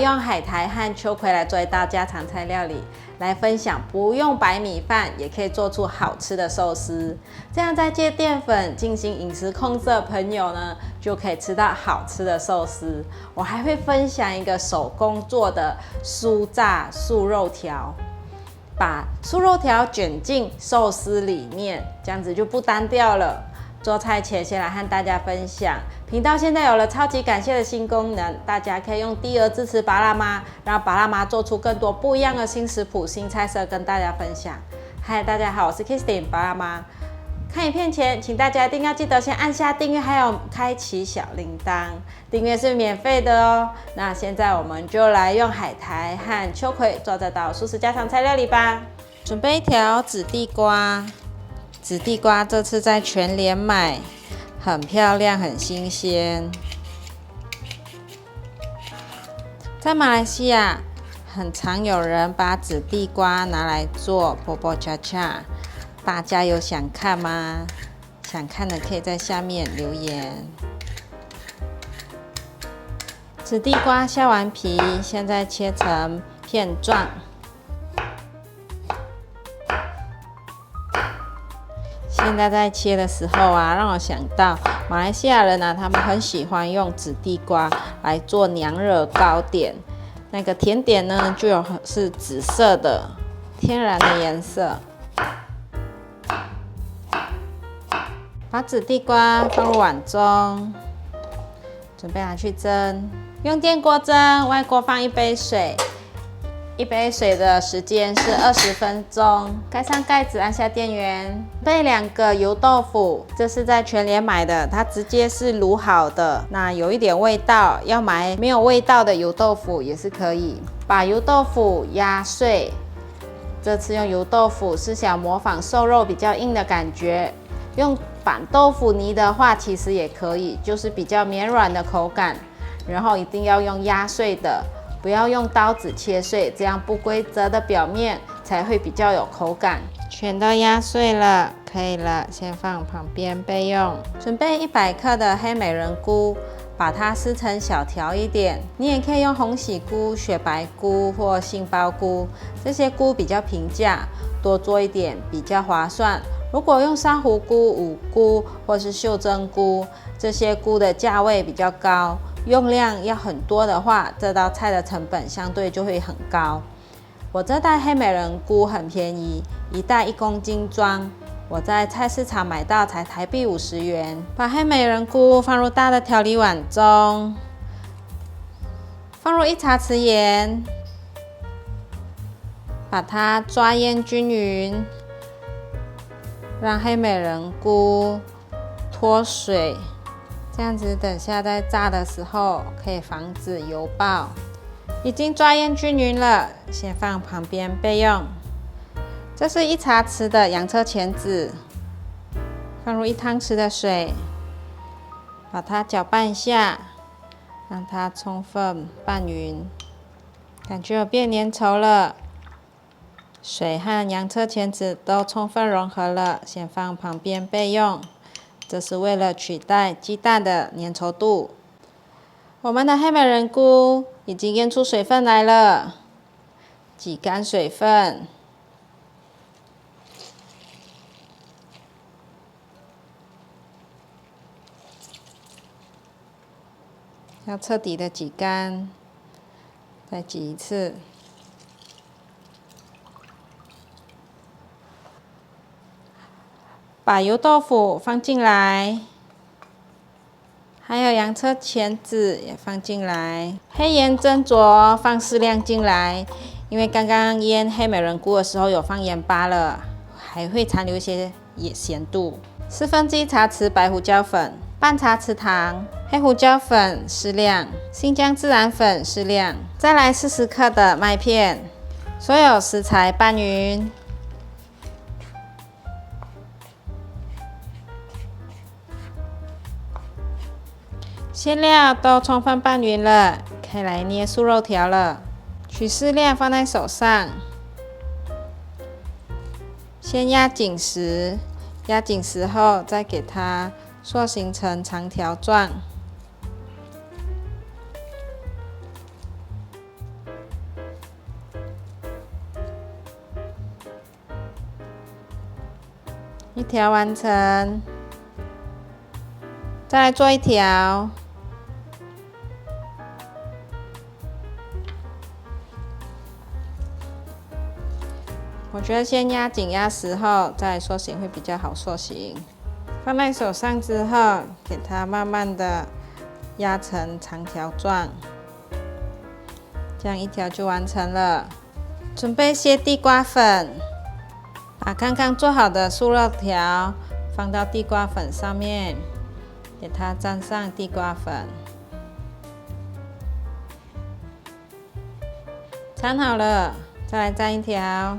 用海苔和秋葵来做一道家常菜料理，来分享不用白米饭也可以做出好吃的寿司。这样在戒淀粉、进行饮食控制的朋友呢，就可以吃到好吃的寿司。我还会分享一个手工做的酥炸素肉条。把素肉条卷进寿司里面，这样子就不单调了。做菜前先来和大家分享，频道现在有了超级感谢的新功能，大家可以用低额支持巴辣妈，让巴辣妈做出更多不一样的新食谱、新菜色跟大家分享。嗨，大家好，我是 Kristin 巴辣妈。看影片前，请大家一定要记得先按下订阅，还有开启小铃铛。订阅是免费的哦。那现在我们就来用海苔和秋葵做这道素食家常菜料理吧。准备一条紫地瓜，紫地瓜这次在全联买，很漂亮，很新鲜。在马来西亚，很常有人把紫地瓜拿来做波波恰恰。大家有想看吗？想看的可以在下面留言。紫地瓜削完皮，现在切成片状。现在在切的时候啊，让我想到马来西亚人啊，他们很喜欢用紫地瓜来做娘惹糕点。那个甜点呢，是紫色的，天然的颜色。把紫地瓜放入碗中，准备拿去蒸。用电锅蒸，外锅放1杯水，1杯水的时间是20分钟。盖上盖子，按下电源。备2个油豆腐，这是在全联买的，它直接是卤好的，那有一点味道。要买没有味道的油豆腐也是可以。把油豆腐压碎，这次用油豆腐是想模仿瘦肉比较硬的感觉。用板豆腐泥的话，其实也可以，就是比较绵软的口感。然后一定要用压碎的，不要用刀子切碎，这样不规则的表面才会比较有口感。全都压碎了，可以了，先放旁边备用。准备100克的黑美人菇，把它撕成小条一点。你也可以用红喜菇、雪白菇或杏鲍菇，这些菇比较平价，多做一点比较划算。如果用珊瑚菇、五菇或是袖珍菇，这些菇的价位比较高，用量要很多的话，这道菜的成本相对就会很高。我这袋黑美人菇很便宜，一袋1公斤装，我在菜市场买到才台币50元。把黑美人菇放入大的调理碗中，放入1茶匙盐，把它抓腌均匀。让黑美人菇脱水，这样子等下在炸的时候可以防止油爆。已经抓腌均匀了，先放旁边备用。这是1茶匙的洋车前子，放入1汤匙的水，把它搅拌一下，让它充分拌匀。感觉有变粘稠了。水和洋车前子都充分融合了，先放旁边备用。这是为了取代鸡蛋的粘稠度。我们的黑美人菇已经腌出水分来了，挤干水分。要彻底的挤干，再挤一次。把油豆腐放进来，还有洋车前子也放进来，黑盐斟酌放适量进来，因为刚刚腌黑美人菇的时候有放盐巴了，还会残留一些咸度。1/4茶匙白胡椒粉，半茶匙糖，黑胡椒粉适量，新疆孜然粉适量，再来40克的麦片，所有食材拌匀。馅料都充分拌匀了，可以来捏素肉条了。取适量放在手上，先压紧实，压紧实后再给它塑形成长条状。一条完成，再来做一条。我觉得先压紧压实后，再来塑形会比较好塑形。放在手上之后，给它慢慢的压成长条状，这样一条就完成了。准备些地瓜粉，把刚刚做好的素肉条放到地瓜粉上面，给它沾上地瓜粉。沾好了，再来沾一条。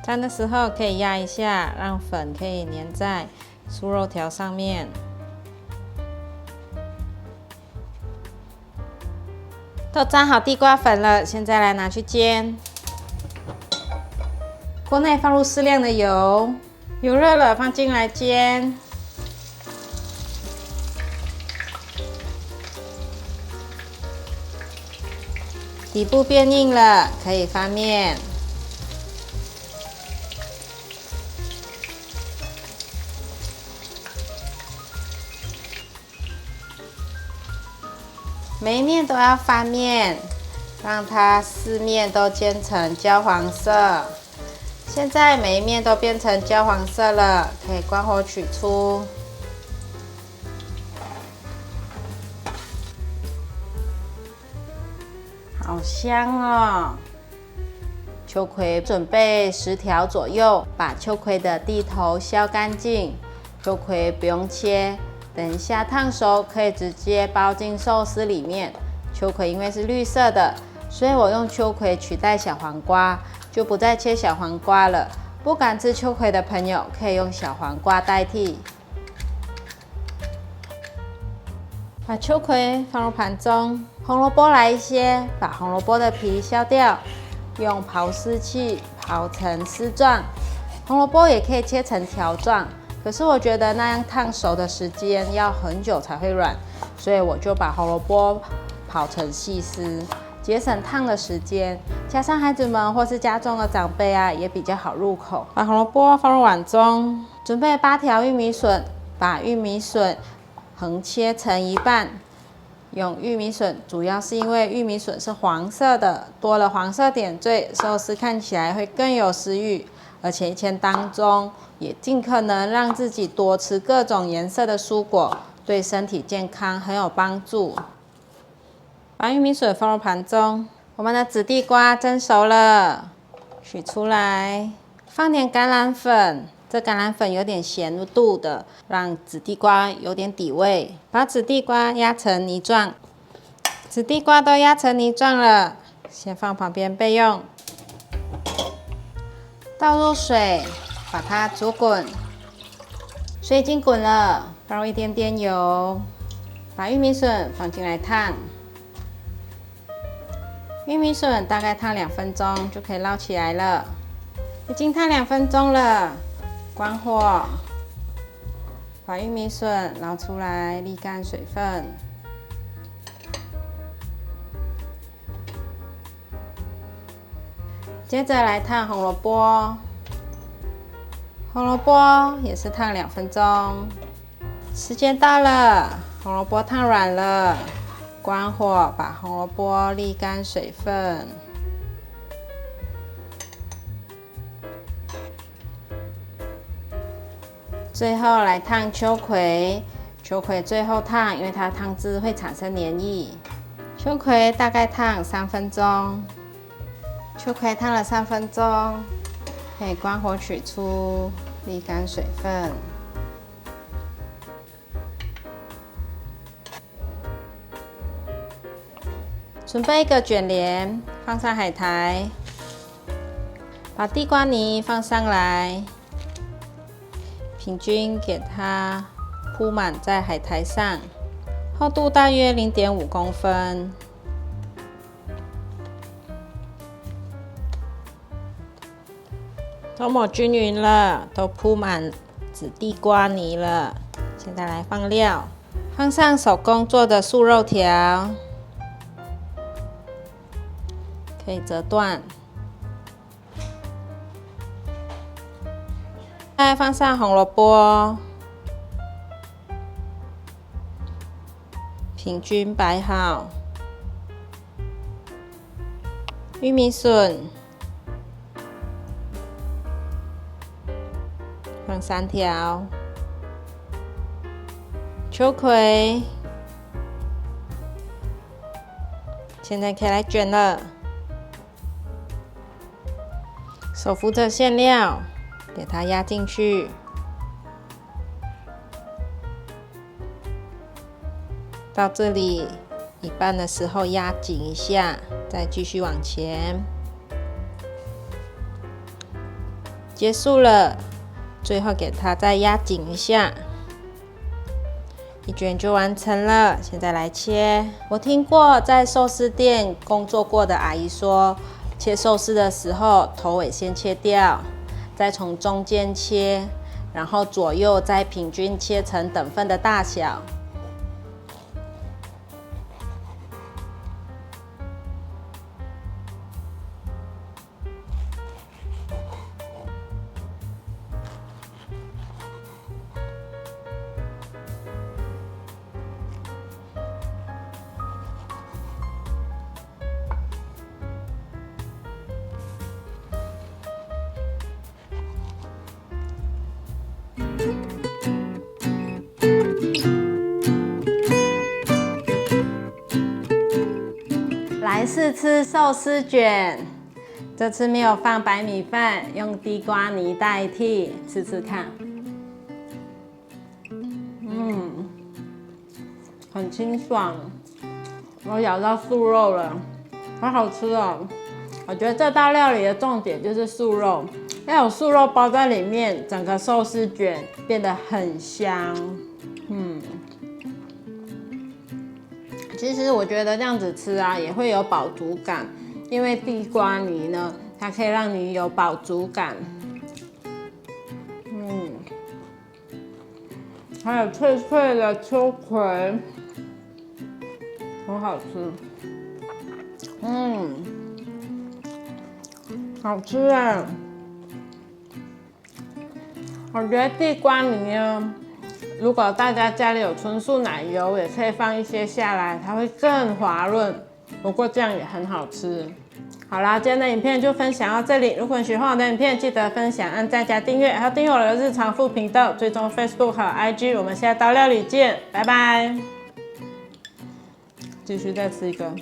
沾的时候可以压一下，让粉可以粘在素肉条上面。都沾好地瓜粉了，现在来拿去煎。锅内放入适量的油，油热了放进来煎。底部变硬了，可以翻面。每一面都要翻面，让它四面都煎成焦黄色。现在每一面都变成焦黄色了，可以关火取出。好香哦！秋葵准备10条左右，把秋葵的蒂头削干净。秋葵不用切。等一下烫熟，可以直接包进寿司里面。秋葵因为是绿色的，所以我用秋葵取代小黄瓜，就不再切小黄瓜了。不敢吃秋葵的朋友，可以用小黄瓜代替。把秋葵放入盘中，红萝卜来一些，把红萝卜的皮削掉，用刨丝器刨成丝状。红萝卜也可以切成条状。可是我觉得那样烫熟的时间要很久才会软，所以我就把红萝卜刨成细丝，节省烫的时间。加上孩子们或是家中的长辈啊，也比较好入口。把红萝卜放入碗中，准备8条玉米笋，把玉米笋横切成一半。用玉米笋主要是因为玉米笋是黄色的，多了黄色点缀，寿司看起来会更有食欲。而且一天当中也尽可能让自己多吃各种颜色的蔬果，对身体健康很有帮助。把玉米笋放入盘中，我们的紫地瓜蒸熟了，取出来，放点橄榄粉，这橄榄粉有点咸度的，让紫地瓜有点底味。把紫地瓜压成泥状，紫地瓜都压成泥状了，先放旁边备用。倒入水，把它煮滚。水已经滚了，放入一点点油，把玉米笋放进来烫。玉米笋大概烫2分钟就可以捞起来了。已经烫2分钟了，关火，把玉米笋捞出来，沥干水分。接着来烫红萝卜，红萝卜也是烫2分钟。时间到了，红萝卜烫软了，关火，把红萝卜沥干水分。最后来烫秋葵，秋葵最后烫，因为它汤汁会产生黏液。秋葵大概烫3分钟。秋葵烫了3分钟，可以关火取出，沥干水分。准备一个卷帘，放上海苔，把地瓜泥放上来，平均给它铺满在海苔上，厚度大约0.5公分。都抹均匀了，都铺满紫地瓜泥了。现在来放料，放上手工做的素肉条，可以折断。再放上红萝卜，平均摆好。玉米笋放3条，秋葵，现在可以来卷了。手扶着馅料，给它压进去。到这里一半的时候压紧一下，再继续往前。结束了，最后给它再压紧一下，一卷就完成了。现在来切。我听过在寿司店工作过的阿姨说，切寿司的时候头尾先切掉，再从中间切，然后左右再平均切成等份的大小。来试吃寿司卷，这次没有放白米饭，用地瓜泥代替，吃吃看。很清爽，我咬到素肉了，好好吃哦！我觉得这道料理的重点就是素肉，要有素肉包在里面，整个寿司卷变得很香。其实我觉得这样子吃啊，也会有饱足感，因为地瓜泥呢，它可以让你有饱足感。还有脆脆的秋葵，很好吃。好吃哎！我觉得地瓜泥呢，如果大家家里有纯素奶油，也可以放一些下来，它会更滑润。不过这样也很好吃。好啦，今天的影片就分享到这里。如果你喜欢我的影片，记得分享、按赞加订阅，还有订阅我的日常副频道，追踪 Facebook 和 IG。我们下道料理见，拜拜。继续再吃一个。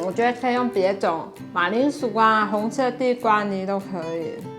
我觉得可以用别种马铃薯啊、红色地瓜泥都可以。